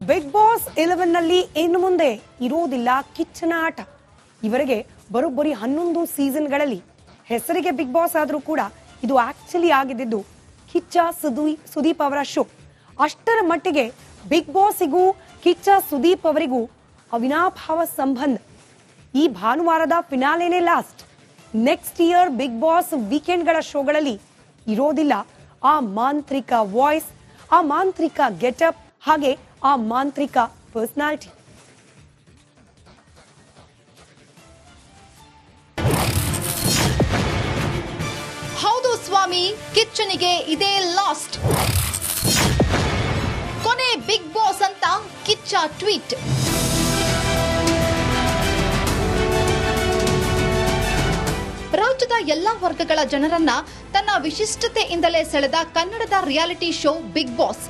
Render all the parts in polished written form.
Big boss 11 ನಲ್ಲಿ ಇನ್ನು ಮುಂದೆ ಇರೋದಿಲ್ಲ ಕಿಚ್ಚನ ಆಟ. ಇವರಿಗೆ ಬರೋಬ್ಬರಿ 11 ಸೀಸನ್ಗಳಲ್ಲಿ ಹೆಸರಿಗೆ ಬಿಗ್ ಬಾಸ್ ಆದರೂ ಕೂಡ ಇದು ಆಕ್ಚುಲಿ ಆಗಿದ್ದು ಕಿಚ್ಚ ಸುದೀಪ್ ಅವರ ಶೋ. ಅಷ್ಟರ ಮಟ್ಟಿಗೆ ಬಿಗ್ ಬಾಸ್ಗೂ ಕಿಚ್ಚ ಸುದೀಪ್ ಅವರಿಗೂ ಅವಿನಾಭಾವ ಸಂಬಂಧ. ಈ ಭಾನುವಾರದ ಫಿನಾಲೆನೇ last. Next year Bigg Boss ವೀಕೆಂಡ್ಗಳ ಶೋಗಳಲ್ಲಿ ಇರೋದಿಲ್ಲ ಆ ಮಾಂತ್ರಿಕ ವಾಯ್ಸ್, ಆ ಮಾಂತ್ರಿಕ ಗೆಟಪ್, ಹಾಗೆ ಆ ಮಾಂತ್ರಿಕ ಪರ್ಸನಾಲಿಟಿ. ಹೌದು ಸ್ವಾಮಿ, ಕಿಚ್ಚನಿಗೆ ಇದೇ ಲಾಸ್ಟ್. ಕೊನೆ ಬಿಗ್ ಬಾಸ್ ಅಂತ ಕಿಚ್ಚ ಟ್ವೀಟ್. ರಾಜ್ಯದ ಎಲ್ಲಾ ವರ್ಗಗಳ ಜನರನ್ನ ತನ್ನ ವಿಶಿಷ್ಟತೆಯಿಂದಲೇ ಸೆಳೆದ ಕನ್ನಡದ ರಿಯಾಲಿಟಿ ಶೋ ಬಿಗ್ ಬಾಸ್.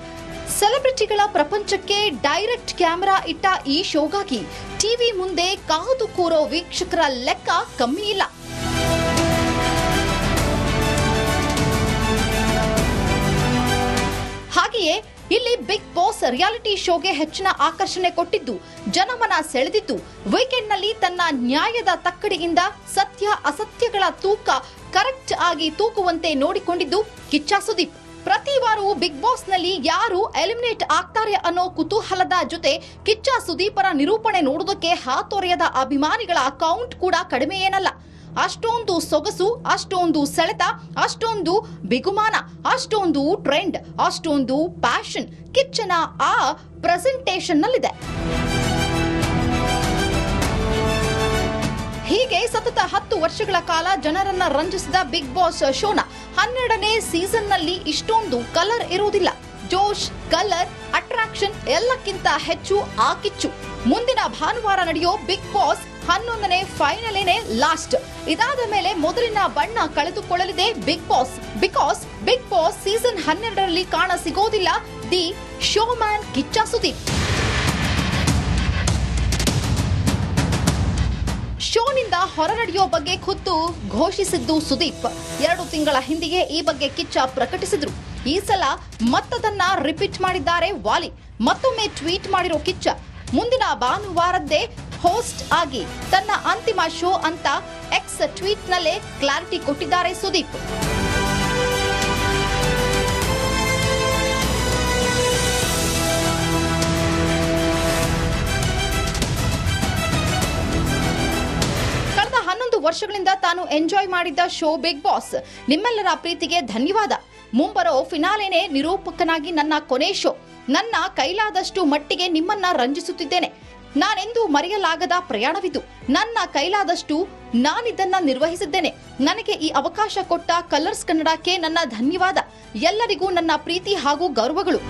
ಸೆಲೆಬ್ರಿಟಿಗಳ ಪ್ರಪಂಚಕ್ಕೆ ಡೈರೆಕ್ಟ್ ಕ್ಯಾಮೆರಾ ಇಟ್ಟ ಈ ಶೋಗಾಗಿ ಟಿವಿ ಮುಂದೆ ಕಾದು ಕೂರೋ ವೀಕ್ಷಕರ ಲೆಕ್ಕ ಕಮ್ಮಿ ಇಲ್ಲ. ಹಾಗೆಯೇ ಇಲ್ಲಿ ಬಿಗ್ ಬಾಸ್ ರಿಯಾಲಿಟಿ ಶೋಗೆ ಹೆಚ್ಚಿನ ಆಕರ್ಷಣೆ ಕೊಟ್ಟಿದ್ದು, ಜನಮನ ಸೆಳೆದಿದ್ದು, ವೀಕೆಂಡ್ ನಲ್ಲಿ ತನ್ನ ನ್ಯಾಯದ ತಕ್ಕಡಿಯಿಂದ ಸತ್ಯ ಅಸತ್ಯಗಳ ತೂಕ ಕರೆಕ್ಟ್ ಆಗಿ ತೂಕುವಂತೆ ನೋಡಿಕೊಂಡಿದ್ದು ಕಿಚ್ಚ ಸುದೀಪ್. ಪ್ರತಿ ವಾರವೂ ಬಿಗ್ ಬಾಸ್ ನಲ್ಲಿ ಯಾರು ಎಲಿಮಿನೇಟ್ ಆಗ್ತಾರೆ ಅನ್ನೋ ಕುತೂಹಲದ ಜೊತೆ ಕಿಚ್ಚ ಸುದೀಪರ ನಿರೂಪಣೆ ನೋಡುವುದಕ್ಕೆ ಹಾತೊರೆಯದ ಅಭಿಮಾನಿಗಳ ಅಕೌಂಟ್ ಕೂಡ ಕಡಿಮೆ ಏನಲ್ಲ. ಅಷ್ಟೊಂದು ಸೊಗಸು, ಅಷ್ಟೊಂದು ಸೆಳೆತ, ಅಷ್ಟೊಂದು ಬಿಗುಮಾನ, ಅಷ್ಟೊಂದು ಟ್ರೆಂಡ್, ಅಷ್ಟೊಂದು ಪ್ಯಾಷನ್ ಕಿಚ್ಚನ ಆ ಪ್ರೆಸೆಂಟೇಷನ್ ನಲ್ಲಿದೆ. ಹೀಗೆ ಸತತ 10 ವರ್ಷಗಳ ಕಾಲ ಜನರನ್ನ ರಂಜಿಸಿದ ಬಿಗ್ ಬಾಸ್ ಶೋನ 12ನೇ ಸೀಸನ್ ನಲ್ಲಿ ಇಷ್ಟೊಂದು ಕಲರ್ ಇರುವುದಿಲ್ಲ. ಜೋಶ್, ಕಲರ್, ಅಟ್ರಾಕ್ಷನ್ ಎಲ್ಲಕ್ಕಿಂತ ಹೆಚ್ಚು ಆ ಕಿಚ್ಚು. ಮುಂದಿನ ಭಾನುವಾರ ನಡೆಯೋ ಬಿಗ್ ಬಾಸ್ 11ನೇ ಫೈನಲೇನೆ ಲಾಸ್ಟ್. ಇದಾದ ಮೇಲೆ ಮೊದಲಿನ ಬಣ್ಣ ಕಳೆದುಕೊಳ್ಳಲಿದೆ Bigg Boss. Because Bigg Boss season 12ರಲ್ಲಿ ಕಾಣ ಸಿಗೋದಿಲ್ಲ ದಿ ಶೋಮ್ಯಾನ್ ಕಿಚ್ಚ ಸುದೀಪ್. ಶೋನಿಂದ ಹೊರ ನಡೆಯೋ ಬಗ್ಗೆ ಖುದ್ದು ಘೋಷಿಸಿದ್ದು ಸುದೀಪ್. 2 ತಿಂಗಳ ಹಿಂದೆಯೇ ಈ ಬಗ್ಗೆ ಕಿಚ್ಚ ಪ್ರಕಟಿಸಿದ್ರು. ಈ ಸಲ ಮತ್ತದನ್ನ ರಿಪೀಟ್ ಮಾಡಿದ್ದಾರೆ ವಾಲಿ. ಮತ್ತೊಮ್ಮೆ ಟ್ವೀಟ್ ಮಾಡಿರೋ ಕಿಚ್ಚ, ಮುಂದಿನ ಭಾನುವಾರದ್ದೇ ಹೋಸ್ಟ್ ಆಗಿ ತನ್ನ ಅಂತಿಮ ಶೋ ಅಂತ ಎಕ್ಸ್ ಟ್ವೀಟ್ ನಲ್ಲೇ ಕ್ಲಾರಿಟಿ ಕೊಟ್ಟಿದ್ದಾರೆ ಸುದೀಪ್. ಕಳೆದ 11 ವರ್ಷಗಳಿಂದ ತಾನು ಎಂಜಾಯ್ ಮಾಡಿದ್ದ ಶೋ ಬಿಗ್ ಬಾಸ್. ನಿಮ್ಮೆಲ್ಲರ ಪ್ರೀತಿಗೆ ಧನ್ಯವಾದ. ಮುಂಬರೋ ಫಿನಾಲೆನೇ ನಿರೂಪಕನಾಗಿ ನನ್ನ ಕೊನೆ ಶೋ. ನನ್ನ ಕೈಲಾದಷ್ಟು ಮಟ್ಟಿಗೆ ನಿಮ್ಮನ್ನ ರಂಜಿಸುತ್ತಿದ್ದೇನೆ. ನಾನೆಂದೂ ಮರೆಯಲಾಗದ ಪ್ರಯಾಣವಿದು. ನನ್ನ ಕೈಲಾದಷ್ಟು ನಾನಿದನ್ನ ನಿರ್ವಹಿಸಿದ್ದೇನೆ. ನನಗೆ ಈ ಅವಕಾಶ ಕೊಟ್ಟ ಕಲರ್ಸ್ ಕನ್ನಡಕ್ಕೆ ನನ್ನ ಧನ್ಯವಾದ. ಎಲ್ಲರಿಗೂ ನನ್ನ ಪ್ರೀತಿ ಹಾಗೂ ಗೌರವಗಳು.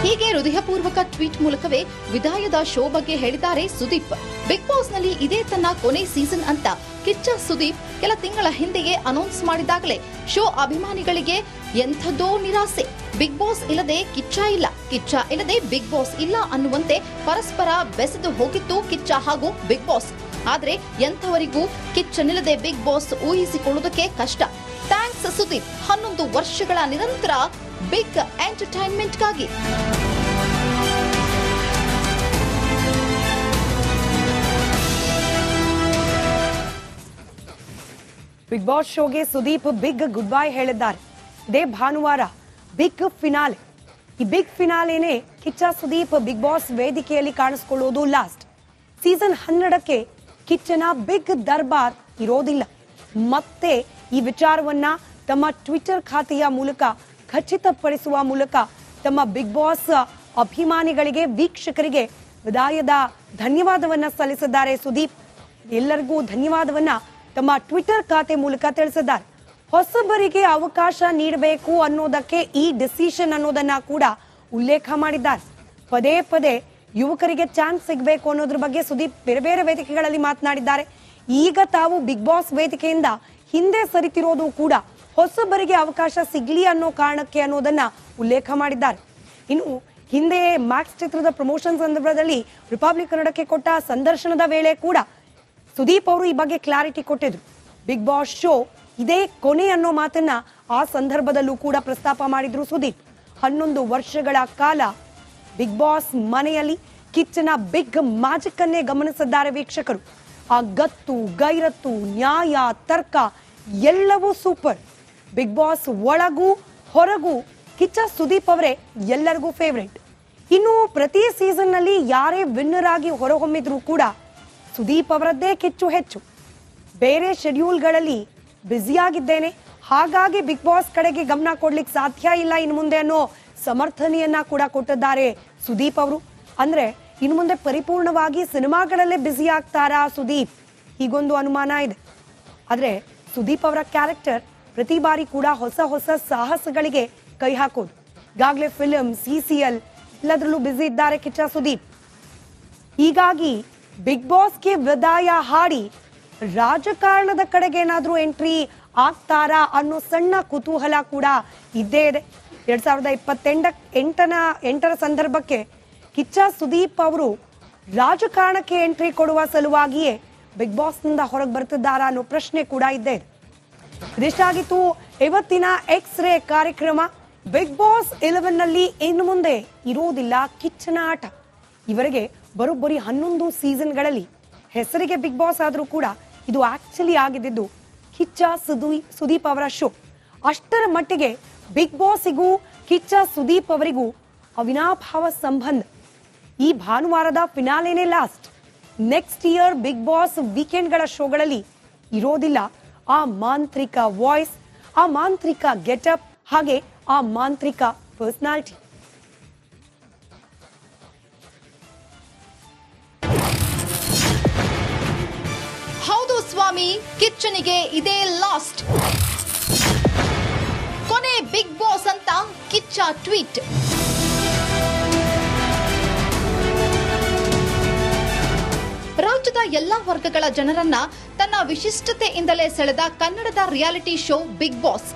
ಹೀಗೆ ಹೃದಯಪೂರ್ವಕ ಟ್ವೀಟ್ ಮೂಲಕವೇ ವಿದಾಯದ ಶೋ ಬಗ್ಗೆ ಹೇಳಿದ್ದಾರೆ ಸುದೀಪ್. ಬಿಗ್ ಬಾಸ್ ನಲ್ಲಿ ಇದೇ ತನ್ನ ಕೊನೆ ಸೀಸನ್ ಅಂತ ಕಿಚ್ಚ ಸುದೀಪ್ ಕೆಲ ತಿಂಗಳ ಹಿಂದೆಯೇ ಅನೌನ್ಸ್ ಮಾಡಿದಾಗಲೇ ಶೋ ಅಭಿಮಾನಿಗಳಿಗೆ ಎಂಥದ್ದೋ ನಿರಾಸೆ. ಬಿಗ್ ಬಾಸ್ ಇಲ್ಲದೆ ಕಿಚ್ಚ ಇಲ್ಲ, ಕಿಚ್ಚ ಇಲ್ಲದೆ ಬಿಗ್ ಬಾಸ್ ಇಲ್ಲ ಅನ್ನುವಂತೆ ಪರಸ್ಪರ ಬೆಸೆದು ಹೋಗಿತ್ತು ಕಿಚ್ಚ ಹಾಗೂ ಬಿಗ್ ಬಾಸ್. ಆದ್ರೆ ಎಂಥವರಿಗೂ ಕಿಚ್ಚನಿಲ್ಲದೆ ಬಿಗ್ ಬಾಸ್ ಊಹಿಸಿಕೊಳ್ಳುವುದಕ್ಕೆ ಕಷ್ಟ. ಥ್ಯಾಂಕ್ಸ್ ಸುದೀಪ್, 11 ವರ್ಷಗಳ ನಿರಂತರ ಬಿಗ್ ಎಂಟರ್ಟೈನ್ಮೆಂಟ್ಗಾಗಿ. ಬಿಗ್ ಬಾಸ್ ಶೋಗೆ ಸುದೀಪ್ ಬಿಗ್ ಗುಡ್ ಬೈ ಹೇಳಿದ್ದಾರೆ. ಇದೇ ಭಾನುವಾರ ಬಿಗ್ ಫಿನಾಲೆ. ಈ ಬಿಗ್ ಫಿನಾಲೆನೇ ಕಿಚ್ಚ ಸುದೀಪ್ ಬಿಗ್ ಬಾಸ್ ವೇದಿಕೆಯಲ್ಲಿ ಕಾಣಿಸಿಕೊಳ್ಳುವುದು ಲಾಸ್ಟ್. ಸೀಸನ್ 12ಕ್ಕೆ ಕಿಚ್ಚನ ಬಿಗ್ ದರ್ಬಾರ್ ಇರೋದಿಲ್ಲ. ಮತ್ತೆ ಈ ವಿಚಾರವನ್ನ ತಮ್ಮ ಟ್ವಿಟರ್ ಖಾತೆಯ ಮೂಲಕ ಖಚಿತಪಡಿಸುವ ಮೂಲಕ ತಮ್ಮ ಬಿಗ್ ಬಾಸ್ ಅಭಿಮಾನಿಗಳಿಗೆ, ವೀಕ್ಷಕರಿಗೆ ವಿದಾಯದ ಧನ್ಯವಾದವನ್ನ ಸಲ್ಲಿಸಿದ್ದಾರೆ ಸುದೀಪ್. ಎಲ್ಲರಿಗೂ ಧನ್ಯವಾದವನ್ನ ತಮ್ಮ ಟ್ವಿಟರ್ ಖಾತೆ ಮೂಲಕ ತಿಳಿಸಿದ್ದಾರೆ. ಹೊಸಬರಿಗೆ ಅವಕಾಶ ನೀಡಬೇಕು ಅನ್ನೋದಕ್ಕೆ ಈ ಡಿಸಿಷನ್ ಅನ್ನೋದನ್ನ ಕೂಡ ಉಲ್ಲೇಖ ಮಾಡಿದ್ದಾರೆ. ಪದೇ ಪದೇ ಯುವಕರಿಗೆ ಚಾನ್ಸ್ ಸಿಗಬೇಕು ಅನ್ನೋದ್ರ ಬಗ್ಗೆ ಸುದೀಪ್ ಬೇರೆ ಬೇರೆ ವೇದಿಕೆಗಳಲ್ಲಿ ಮಾತನಾಡಿದ್ದಾರೆ. ಈಗ ತಾವು ಬಿಗ್ ಬಾಸ್ ವೇದಿಕೆಯಿಂದ ಹಿಂದೆ ಸರಿತಿರೋದು ಕೂಡ ಹೊಸಬರಿಗೆ ಅವಕಾಶ ಸಿಗ್ಲಿ ಅನ್ನೋ ಕಾರಣಕ್ಕೆ ಅನ್ನೋದನ್ನ ಉಲ್ಲೇಖ ಮಾಡಿದ್ದಾರೆ. ಇನ್ನು ಹಿಂದೆ ಮ್ಯಾಕ್ಸ್ ಚಿತ್ರದ ಪ್ರಮೋಷನ್ ಸಂದರ್ಭದಲ್ಲಿ ರಿಪಬ್ಲಿಕ್ ಕನ್ನಡಕ್ಕೆ ಕೊಟ್ಟ ಸಂದರ್ಶನದ ವೇಳೆ ಕೂಡ ಸುದೀಪ್ ಅವರು ಈ ಬಗ್ಗೆ ಕ್ಲಾರಿಟಿ ಕೊಟ್ಟಿದ್ರು. ಬಿಗ್ ಬಾಸ್ ಶೋ ಇದೇ ಕೊನೆ ಅನ್ನೋ ಮಾತನ್ನ ಆ ಸಂದರ್ಭದಲ್ಲೂ ಕೂಡ ಪ್ರಸ್ತಾಪ ಮಾಡಿದ್ರು ಸುದೀಪ್. 11 ವರ್ಷಗಳ ಕಾಲ ಬಿಗ್ ಬಾಸ್ ಮನೆಯಲ್ಲಿ ಕಿಚ್ಚನ ಬಿಗ್ ಮ್ಯಾಜಿಕ್ ಅನ್ನೇ ಗಮನಿಸಿದ್ದಾರೆ ವೀಕ್ಷಕರು. ಆ ಗತ್ತು, ಗೈರತ್ತು, ನ್ಯಾಯ, ತರ್ಕ ಎಲ್ಲವೂ ಸೂಪರ್. ಬಿಗ್ ಬಾಸ್ ಒಳಗೂ ಹೊರಗೂ ಕಿಚ್ಚ ಸುದೀಪ್ ಅವರೇ ಎಲ್ಲರಿಗೂ ಫೇವ್ರೇಟ್. ಇನ್ನು ಪ್ರತಿ ಸೀಸನ್ ನಲ್ಲಿ ಯಾರೇ ವಿನ್ನರ್ ಆಗಿ ಹೊರಹೊಮ್ಮಿದ್ರು ಕೂಡ ಸುದೀಪ್ ಅವರದ್ದೇ ಕಿಚ್ಚು ಹೆಚ್ಚು. ಬೇರೆ ಶೆಡ್ಯೂಲ್ಗಳಲ್ಲಿ ಬ್ಯುಸಿಯಾಗಿದ್ದೇನೆ, ಹಾಗಾಗಿ ಬಿಗ್ ಬಾಸ್ ಕಡೆಗೆ ಗಮನ ಕೊಡ್ಲಿಕ್ಕೆ ಸಾಧ್ಯ ಇಲ್ಲ ಇನ್ನು ಮುಂದೆ ಅನ್ನೋ ಸಮರ್ಥನೆಯನ್ನ ಕೂಡ ಕೊಟ್ಟಿದ್ದಾರೆ ಸುದೀಪ್ ಅವರು. ಅಂದ್ರೆ ಇನ್ನು ಮುಂದೆ ಪರಿಪೂರ್ಣವಾಗಿ ಸಿನಿಮಾಗಳಲ್ಲೇ ಬ್ಯುಸಿ ಆಗ್ತಾರಾ ಸುದೀಪ್, ಹೀಗೊಂದು ಅನುಮಾನ ಇದೆ. ಆದ್ರೆ ಸುದೀಪ್ ಅವರ ಕ್ಯಾರೆಕ್ಟರ್ ಪ್ರತಿ ಬಾರಿ ಕೂಡ ಹೊಸ ಹೊಸ ಸಾಹಸಗಳಿಗೆ ಕೈ ಹಾಕೋದು. ಈಗಾಗಲೇ ಫಿಲ್ಮ್, CCL ಎಲ್ಲದರಲ್ಲೂ ಬ್ಯುಸಿ ಇದ್ದಾರೆ ಕಿಚ್ಚ ಸುದೀಪ್. ಹೀಗಾಗಿ ಬಿಗ್ ಬಾಸ್ಗೆ ವಿದಾಯ ಹಾಡಿ ರಾಜಕಾರಣದ ಕಡೆಗೆ ಏನಾದ್ರೂ ಎಂಟ್ರಿ ಆಗ್ತಾರಾ ಅನ್ನೋ ಸಣ್ಣ ಕುತೂಹಲ ಕೂಡ ಇದ್ದೇ ಇದೆ. 2028ರ ಸಂದರ್ಭಕ್ಕೆ ಕಿಚ್ಚ ಸುದೀಪ್ ಅವರು ರಾಜಕಾರಣಕ್ಕೆ ಎಂಟ್ರಿ ಕೊಡುವ ಸಲುವಾಗಿಯೇ ಬಿಗ್ ಬಾಸ್ನಿಂದ ಹೊರಗೆ ಬರ್ತಿದ್ದಾರಾ ಅನ್ನೋ ಪ್ರಶ್ನೆ ಕೂಡ ಇದ್ದೇ ಇದೆ. ಇದಿಷ್ಟಾಗಿತ್ತು ಇವತ್ತಿನ ಎಕ್ಸ್-ರೇ ಕಾರ್ಯಕ್ರಮ. ಬಿಗ್ ಬಾಸ್ 11 ನಲ್ಲಿ ಇನ್ನು ಮುಂದೆ ಇರೋದಿಲ್ಲ ಕಿಚ್ಚನ ಆಟ. ಇವರಿಗೆ ಬರೋಬ್ಬರಿ 11 ಸೀಸನ್ಗಳಲ್ಲಿ ಹೆಸರಿಗೆ ಬಿಗ್ ಬಾಸ್ ಆದರೂ ಕೂಡ ಇದು ಆಕ್ಚುಲಿ ಆಗಿದ್ದು ಕಿಚ್ಚ ಸುದೀಪ್ ಅವರ ಶೋ. ಅಷ್ಟರ ಮಟ್ಟಿಗೆ ಬಿಗ್ ಬಾಸ್ಗೂ ಕಿಚ್ಚ ಸುದೀಪ್ ಅವರಿಗೂ ಅವಿನಾಭಾವ ಸಂಬಂಧ. ಈ ಭಾನುವಾರದ ಫಿನಾಲೆನೇ last. Next year Bigg Boss ವೀಕೆಂಡ್ಗಳ ಶೋಗಳಲ್ಲಿ ಇರೋದಿಲ್ಲ ಆ ಮಾಂತ್ರಿಕ ವಾಯ್ಸ್, ಆ ಮಾಂತ್ರಿಕ ಗೆಟಪ್, ಹಾಗೆ ಆ ಮಾಂತ್ರಿಕ ಪರ್ಸನಾಲಿಟಿ. ಹೌದು ಸ್ವಾಮಿ, ಕಿಚ್ಚನಿಗೆ ಇದೇ ಲಾಸ್ಟ್. ಕೊನೆ ಬಿಗ್ ಬಾಸ್ ಅಂತ ಕಿಚ್ಚ ಟ್ವೀಟ್. ರಾಜ್ಯದ ಎಲ್ಲಾ ವರ್ಗಗಳ ಜನರನ್ನ ತನ್ನ ವಿಶಿಷ್ಟತೆಯಿಂದಲೇ ಸೆಳೆದ ಕನ್ನಡದ ರಿಯಾಲಿಟಿ ಶೋ ಬಿಗ್ ಬಾಸ್.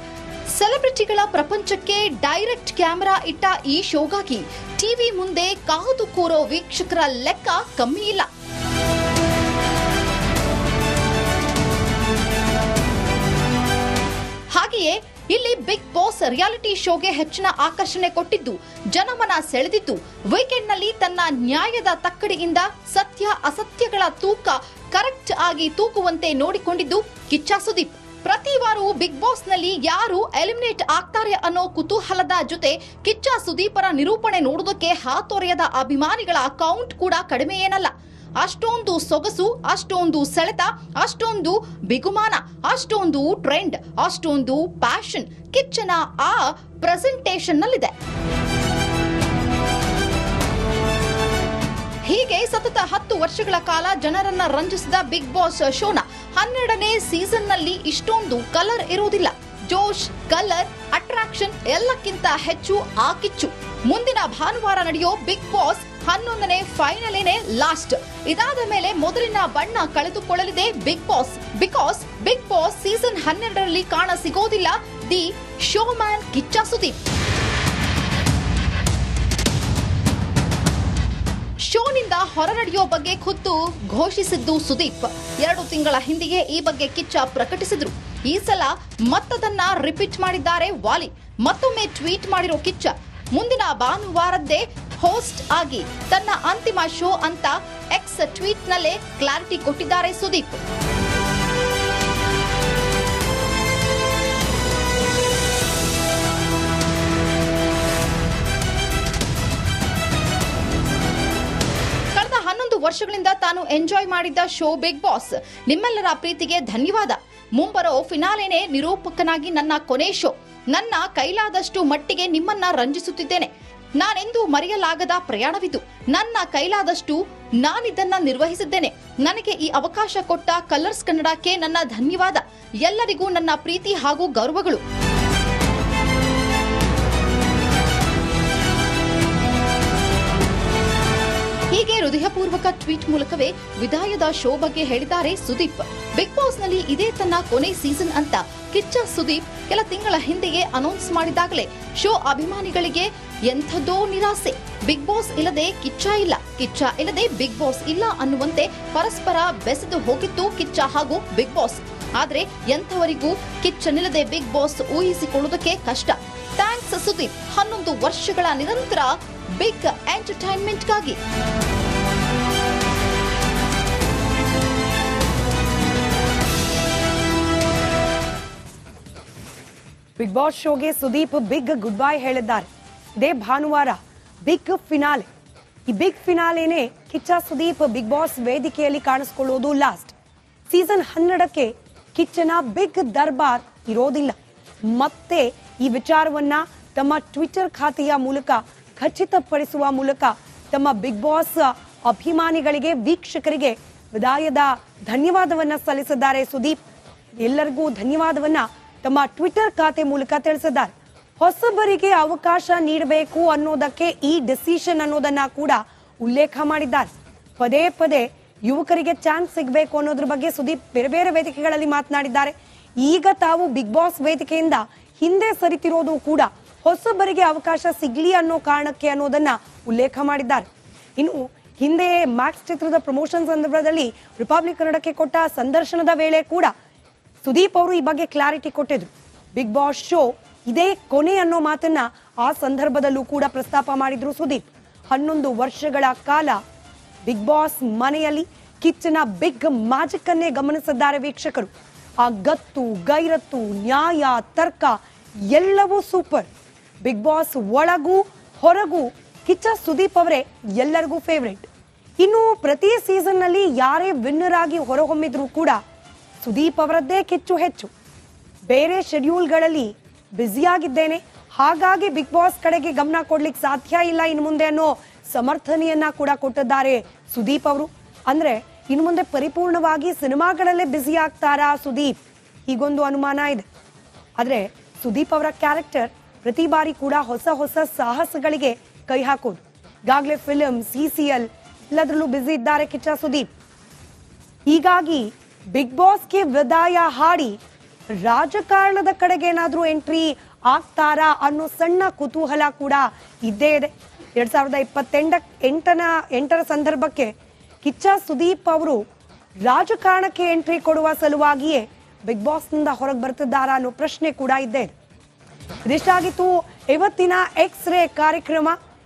ಸೆಲೆಬ್ರಿಟಿಗಳ ಪ್ರಪಂಚಕ್ಕೆ ಡೈರೆಕ್ಟ್ ಕ್ಯಾಮೆರಾ ಇಟ್ಟ ಈ ಶೋಗಾಗಿ ಟಿವಿ ಮುಂದೆ ಕಾದು ಕೂರೋ ವೀಕ್ಷಕರ ಲೆಕ್ಕ ಕಮ್ಮಿ ಇಲ್ಲ. ಹಾಗೆಯೇ ಇಲ್ಲಿ ಬಿಗ್ ಬಾಸ್ ರಿಯಾಲಿಟಿ ಶೋಗೆ ಹೆಚ್ಚಿನ ಆಕರ್ಷಣೆ ಕೊಟ್ಟಿದ್ದು, ಜನಮನ ಸೆಳೆದಿದ್ದು, ವೀಕೆಂಡ್ ನಲ್ಲಿ ತನ್ನ ನ್ಯಾಯದ ತಕ್ಕಡಿಯಿಂದ ಸತ್ಯ ಅಸತ್ಯಗಳ ತೂಕ ಕರೆಕ್ಟ್ ಆಗಿ ತೂಗುವಂತೆ ನೋಡಿಕೊಂಡಿದ್ದು ಕಿಚ್ಚ ಸುದೀಪ್. ಪ್ರತಿ ವಾರವೂ ಬಿಗ್ ಬಾಸ್ ನಲ್ಲಿ ಯಾರು ಎಲಿಮಿನೇಟ್ ಆಗ್ತಾರೆ ಅನ್ನೋ ಕುತೂಹಲದ ಜೊತೆ ಕಿಚ್ಚ ಸುದೀಪರ ನಿರೂಪಣೆ ನೋಡುವುದಕ್ಕೆ ಹಾತೊರೆಯದ ಅಭಿಮಾನಿಗಳ ಅಕೌಂಟ್ ಕೂಡ ಕಡಿಮೆ ಏನಲ್ಲ. ಅಷ್ಟೊಂದು ಸೊಗಸು, ಅಷ್ಟೊಂದು ಸೆಳೆತ, ಅಷ್ಟೊಂದು ಬಿಗುಮಾನ, ಅಷ್ಟೊಂದು ಟ್ರೆಂಡ್, ಅಷ್ಟೊಂದು ಪ್ಯಾಷನ್ ಕಿಚ್ಚನ ಆ ಪ್ರೆಸೆಂಟೇಷನ್ ನಲ್ಲಿದೆ. ಹೀಗೆ ಸತತ 10 ವರ್ಷಗಳ ಕಾಲ ಜನರನ್ನ ರಂಜಿಸಿದ ಬಿಗ್ ಬಾಸ್ ಶೋನ 12ನೇ ಸೀಸನ್ ನಲ್ಲಿ ಇಷ್ಟೊಂದು ಕಲರ್ ಇರುವುದಿಲ್ಲ. ಜೋಶ್, ಕಲರ್, ಅಟ್ರಾಕ್ಷನ್ ಎಲ್ಲಕ್ಕಿಂತ ಹೆಚ್ಚು ಆ ಕಿಚ್ಚು. ಮುಂದಿನ ಭಾನುವಾರ ನಡೆಯೋ ಬಿಗ್ ಬಾಸ್ 11ನೇ ಫೈನಲೇನೇ ಲಾಸ್ಟ್. ಇದಾದ ಮೇಲೆ ಮೊದಲಿನ ಬಣ್ಣ ಕಳೆದುಕೊಳ್ಳಲಿದೆ Bigg Boss. Because Bigg Boss season 12ರಲ್ಲಿ ಕಾಣ ಸಿಗೋದಿಲ್ಲ ದಿ ಶೋಮ್ಯಾನ್ ಕಿಚ್ಚ ಸುದೀಪ್. ಶೋನಿಂದ ಹೊರ ನಡೆಯೋ ಬಗ್ಗೆ ಖುದ್ದು ಘೋಷಿಸಿದ್ದು ಸುದೀಪ್. 2 ತಿಂಗಳ ಹಿಂದೆಯೇ ಈ ಬಗ್ಗೆ ಕಿಚ್ಚ ಪ್ರಕಟಿಸಿದ್ರು. ಈ ಸಲ ಮತ್ತದನ್ನ ರಿಪೀಟ್ ಮಾಡಿದ್ದಾರೆ ವಾಲಿ. ಮತ್ತೊಮ್ಮೆ ಟ್ವೀಟ್ ಮಾಡಿರೋ ಕಿಚ್ಚ ಮುಂದಿನ ಭಾನುವಾರದ್ದೇ ಹೋಸ್ಟ್ ಆಗಿ ತನ್ನ ಅಂತಿಮ ಶೋ ಅಂತ ಎಕ್ಸ್ ಟ್ವೀಟ್ ನಲ್ಲೇ ಕ್ಲಾರಿಟಿ ಕೊಟ್ಟಿದ್ದಾರೆ ಸುದೀಪ್. ಕಳೆದ 11 ವರ್ಷಗಳಿಂದ ತಾನು ಎಂಜಾಯ್ ಮಾಡಿದ್ದ ಶೋ ಬಿಗ್ ಬಾಸ್. ನಿಮ್ಮೆಲ್ಲರ ಪ್ರೀತಿಗೆ ಧನ್ಯವಾದ. ಮುಂಬರೋ ಫಿನಾಲೆನೇ ನಿರೂಪಕನಾಗಿ ನನ್ನ ಕೊನೆ ಶೋ. ನನ್ನ ಕೈಲಾದಷ್ಟು ಮಟ್ಟಿಗೆ ನಿಮ್ಮನ್ನ ರಂಜಿಸುತ್ತಿದ್ದೇನೆ. ನಾನೆಂದೂ ಮರೆಯಲಾಗದ ಪ್ರಯಾಣವಿದು. ನನ್ನ ಕೈಲಾದಷ್ಟು ನಾನಿದನ್ನ ನಿರ್ವಹಿಸಿದ್ದೇನೆ. ನನಗೆ ಈ ಅವಕಾಶ ಕೊಟ್ಟ ಕಲರ್ಸ್ ಕನ್ನಡಕ್ಕೆ ನನ್ನ ಧನ್ಯವಾದ. ಎಲ್ಲರಿಗೂ ನನ್ನ ಪ್ರೀತಿ ಹಾಗೂ ಗೌರವಗಳು. ಹೀಗೆ ಹೃದಯಪೂರ್ವಕ ಟ್ವೀಟ್ ಮೂಲಕವೇ ವಿದಾಯದ ಶೋ ಬಗ್ಗೆ ಹೇಳಿದ್ದಾರೆ ಸುದೀಪ್. ಬಿಗ್ ಬಾಸ್ ನಲ್ಲಿ ಇದೇ ತನ್ನ ಕೊನೆ ಸೀಸನ್ ಅಂತ ಕಿಚ್ಚ ಸುದೀಪ್ ಕೆಲ ತಿಂಗಳ ಹಿಂದೆಯೇ ಅನೌನ್ಸ್ ಮಾಡಿದಾಗಲೇ ಶೋ ಅಭಿಮಾನಿಗಳಿಗೆ ಎಂಥದ್ದೋ ನಿರಾಸೆ. ಬಿಗ್ ಬಾಸ್ ಇಲ್ಲದೆ ಕಿಚ್ಚ ಇಲ್ಲ, ಕಿಚ್ಚ ಇಲ್ಲದೆ ಬಿಗ್ ಬಾಸ್ ಇಲ್ಲ ಅನ್ನುವಂತೆ ಪರಸ್ಪರ ಬೆಸೆದು ಹೋಗಿತ್ತು ಕಿಚ್ಚ ಹಾಗೂ ಬಿಗ್ ಬಾಸ್. ಆದ್ರೆ ಎಂಥವರಿಗೂ ಕಿಚ್ಚನಿಲ್ಲದೆ ಬಿಗ್ ಬಾಸ್ ಊಹಿಸಿಕೊಳ್ಳುವುದಕ್ಕೆ ಕಷ್ಟ. ಥ್ಯಾಂಕ್ಸ್ ಸುದೀಪ್ 11 ವರ್ಷಗಳ ನಿರಂತರ ಬಿಗ್ ಎಂಟರ್ಟೈನ್ಮೆಂಟ್ಗಾಗಿ. ಬಿಗ್ ಬಾಸ್ ಶೋಗೆ ಸುದೀಪ್ ಬಿಗ್ ಗುಡ್ ಬೈ ಹೇಳಿದ್ದಾರೆ. ಇದೇ ಭಾನುವಾರ ಬಿಗ್ ಫಿನಾಲೆ. ಈ ಬಿಗ್ ಫಿನಾಲೆನೇ ಕಿಚ್ಚ ಸುದೀಪ್ ಬಿಗ್ ಬಾಸ್ ವೇದಿಕೆಯಲ್ಲಿ ಕಾಣಿಸಿಕೊಳ್ಳುವುದು ಲಾಸ್ಟ್. ಸೀಸನ್ 12ಕ್ಕೆ ಕಿಚ್ಚನ ಬಿಗ್ ದರ್ಬಾರ್ ಇರೋದಿಲ್ಲ. ಮತ್ತೆ ಈ ವಿಚಾರವನ್ನ ತಮ್ಮ ಟ್ವಿಟರ್ ಖಾತೆಯ ಮೂಲಕ ಖಚಿತಪಡಿಸುವ ಮೂಲಕ ತಮ್ಮ ಬಿಗ್ ಬಾಸ್ ಅಭಿಮಾನಿಗಳಿಗೆ, ವೀಕ್ಷಕರಿಗೆ ವಿದಾಯದ ಧನ್ಯವಾದವನ್ನ ಸಲ್ಲಿಸಿದ್ದಾರೆ ಸುದೀಪ್. ಎಲ್ಲರಿಗೂ ಧನ್ಯವಾದವನ್ನ ತಮ್ಮ ಟ್ವಿಟರ್ ಖಾತೆ ಮೂಲಕ ತಿಳಿಸಿದ್ದಾರೆ. ಹೊಸಬರಿಗೆ ಅವಕಾಶ ನೀಡಬೇಕು ಅನ್ನೋದಕ್ಕೆ ಈ ಡಿಸಿಷನ್ ಅನ್ನೋದನ್ನ ಕೂಡ ಉಲ್ಲೇಖ ಮಾಡಿದ್ದಾರೆ. ಪದೇ ಪದೇ ಯುವಕರಿಗೆ ಚಾನ್ಸ್ ಸಿಗಬೇಕು ಅನ್ನೋದ್ರ ಬಗ್ಗೆ ಸುದೀಪ್ ಬೇರೆ ಬೇರೆ ವೇದಿಕೆಗಳಲ್ಲಿ ಮಾತನಾಡಿದ್ದಾರೆ. ಈಗ ತಾವು ಬಿಗ್ ಬಾಸ್ ವೇದಿಕೆಯಿಂದ ಹಿಂದೆ ಸರಿತಿರೋದು ಕೂಡ ಹೊಸಬರಿಗೆ ಅವಕಾಶ ಸಿಗ್ಲಿ ಅನ್ನೋ ಕಾರಣಕ್ಕೆ ಅನ್ನೋದನ್ನ ಉಲ್ಲೇಖ ಮಾಡಿದ್ದಾರೆ. ಇನ್ನು ಹಿಂದೆ ಮ್ಯಾಕ್ಸ್ ಚಿತ್ರದ ಪ್ರಮೋಷನ್ ಸಂದರ್ಭದಲ್ಲಿ ರಿಪಬ್ಲಿಕ್ ಕನ್ನಡಕ್ಕೆ ಕೊಟ್ಟ ಸಂದರ್ಶನದ ವೇಳೆ ಕೂಡ ಸುದೀಪ್ ಅವರು ಈ ಬಗ್ಗೆ ಕ್ಲಾರಿಟಿ ಕೊಟ್ಟಿದ್ರು. ಬಿಗ್ ಬಾಸ್ ಶೋ ಇದೇ ಕೊನೆ ಅನ್ನೋ ಮಾತನ್ನ ಆ ಸಂದರ್ಭದಲ್ಲೂ ಕೂಡ ಪ್ರಸ್ತಾಪ ಮಾಡಿದ್ರು ಸುದೀಪ್. 11 ವರ್ಷಗಳ ಕಾಲ ಬಿಗ್ ಬಾಸ್ ಮನೆಯಲ್ಲಿ ಕಿಚ್ಚನ ಬಿಗ್ ಮ್ಯಾಜಿಕ್ ಅನ್ನೇ ಗಮನಿಸಿದ್ದಾರೆ ವೀಕ್ಷಕರು. ಆ ಗತ್ತು, ಗೈರತ್ತು, ನ್ಯಾಯ, ತರ್ಕ ಎಲ್ಲವೂ ಸೂಪರ್. ಬಿಗ್ ಬಾಸ್ ಒಳಗೂ ಹೊರಗೂ ಕಿಚ್ಚ ಸುದೀಪ್ ಅವರೇ ಎಲ್ಲರಿಗೂ ಫೇವರೇಟ್. ಇನ್ನು ಪ್ರತಿ ಸೀಸನ್ ನಲ್ಲಿ ಯಾರೇ ವಿನ್ನರ್ ಆಗಿ ಹೊರಹೊಮ್ಮಿದ್ರು ಕೂಡ ಸುದೀಪ್ ಅವರದ್ದೇ ಕಿಚ್ಚು ಹೆಚ್ಚು. ಬೇರೆ ಶೆಡ್ಯೂಲ್ಗಳಲ್ಲಿ ಬ್ಯುಸಿಯಾಗಿದ್ದೇನೆ, ಹಾಗಾಗಿ ಬಿಗ್ ಬಾಸ್ ಕಡೆಗೆ ಗಮನ ಕೊಡ್ಲಿಕ್ಕೆ ಸಾಧ್ಯ ಇಲ್ಲ ಇನ್ನು ಮುಂದೆ ಅನ್ನೋ ಸಮರ್ಥನೆಯನ್ನ ಕೂಡ ಕೊಟ್ಟಿದ್ದಾರೆ ಸುದೀಪ್ ಅವರು. ಅಂದ್ರೆ ಇನ್ನು ಮುಂದೆ ಪರಿಪೂರ್ಣವಾಗಿ ಸಿನಿಮಾಗಳಲ್ಲೇ ಬ್ಯುಸಿ ಆಗ್ತಾರಾ ಸುದೀಪ್, ಹೀಗೊಂದು ಅನುಮಾನ ಇದೆ. ಆದ್ರೆ ಸುದೀಪ್ ಅವರ ಕ್ಯಾರೆಕ್ಟರ್ ಪ್ರತಿ ಬಾರಿ ಕೂಡ ಹೊಸ ಹೊಸ ಸಾಹಸಗಳಿಗೆ ಕೈ ಹಾಕೋದು. ಈಗಾಗಲೇ ಫಿಲ್ಮ್, CCL ಎಲ್ಲದರಲ್ಲೂ ಬ್ಯುಸಿ ಇದ್ದಾರೆ ಕಿಚ್ಚ ಸುದೀಪ್. ಹೀಗಾಗಿ ಬಿಗ್ ಬಾಸ್ಗೆ ವಿದಾಯ ಹಾಡಿ ರಾಜಕಾರಣದ ಕಡೆಗೆ ಏನಾದ್ರೂ ಎಂಟ್ರಿ ಆಗ್ತಾರಾ ಅನ್ನೋ ಸಣ್ಣ ಕುತೂಹಲ ಕೂಡ ಇದ್ದೇ ಇದೆ. 2028ರ ಸಂದರ್ಭಕ್ಕೆ ಕಿಚ್ಚ ಸುದೀಪ್ ಅವರು ರಾಜಕಾರಣಕ್ಕೆ ಎಂಟ್ರಿ ಕೊಡುವ ಸಲುವಾಗಿಯೇ ಬಿಗ್ ಬಾಸ್ನಿಂದ ಹೊರಗೆ ಬರ್ತಿದ್ದಾರಾ ಅನ್ನೋ ಪ್ರಶ್ನೆ ಕೂಡ ಇದ್ದೇ ಇದೆ. ಇದಿಷ್ಟಾಗಿತ್ತು ಇವತ್ತಿನ ಎಕ್ಸ್ ರೇ ಕಾರ್ಯಕ್ರಮ.